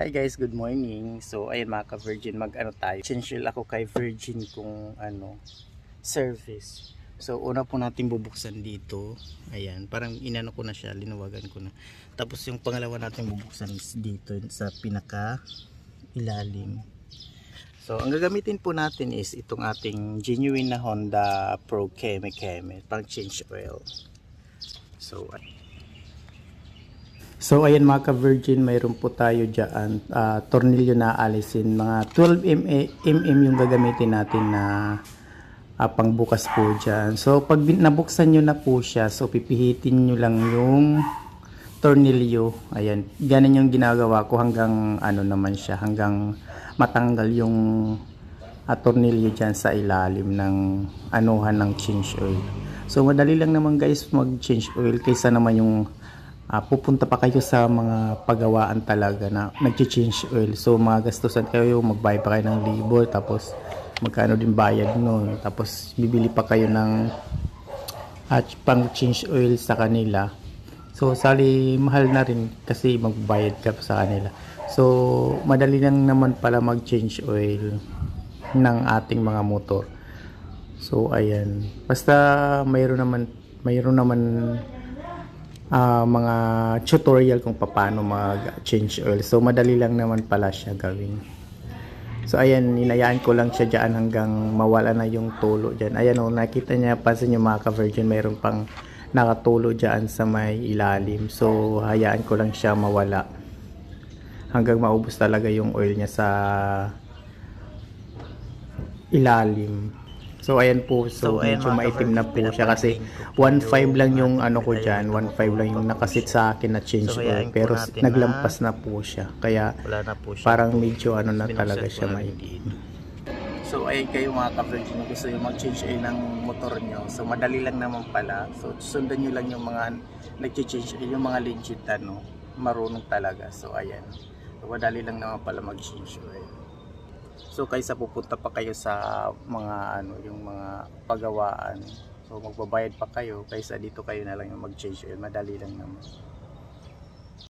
Hi guys, good morning. So ayun mga ka-Virgin, mag-ano tayo. Change oil ako kay Virgin kung service. So una po natin bubuksan dito. Ayan, parang inano ko na siya, linuwagan ko na. Tapos yung pangalawa natin bubuksan is dito sa pinaka ilalim. So ang gagamitin po natin is itong ating genuine na Honda Pro Keme pang change oil. So ayan mga ka-Virgin, mayroon po tayo dyan tornilyo na alisin, mga 12 mm yung gagamitin natin na pangbukas po dyan. So pag nabuksan nyo na po siya, so pipihitin nyo lang yung tornilyo. Ayan, ganun yung ginagawa ko hanggang naman siya, hanggang matanggal yung tornilyo dyan sa ilalim ng anuhan ng change oil. So madali lang naman guys mag change oil, kaysa naman yung pupunta pa kayo sa mga pagawaan talaga na nag-change oil. So magastusan kayo, magbayad pa kayo ng libo, tapos magkano din bayad nun, tapos bibili pa kayo ng pang change oil sa kanila. So sali mahal na rin kasi magbayad ka pa sa kanila. So madali lang naman pala mag change oil ng ating mga motor. So ayan, basta mayroon naman mga tutorial kung paano mag-change oil. So madali lang naman pala siya gawin. So ayan, inayaan ko lang siya dyan hanggang mawala na yung tulo dyan. Ayan o, nakita niya, pansin nyo mga ka-Virgin, mayroon pang nakatulo dyan sa may ilalim. So hayaan ko lang siya mawala hanggang maubos talaga yung oil niya sa ilalim. So ayan po, so medyo maitim na po siya kasi 1.5 lang yung ko dyan, 1.5 lang yung nakasit sa akin na change oil, pero naglampas na po siya, kaya parang medyo na talaga siya maitim. So ayun kayo mga ka-Virgin, gusto yung mag-change oil ng motor nyo, so madali lang naman pala. So sundan nyo lang yung mga nag-change oil, yung mga legit marunong talaga. So ayan, so madali lang naman pala mag-change oil. So kaysa pupunta pa kayo sa mga yung mga pagawaan, so magbabayad pa kayo, kaysa dito kayo na lang yung mag-change oil, madali lang naman.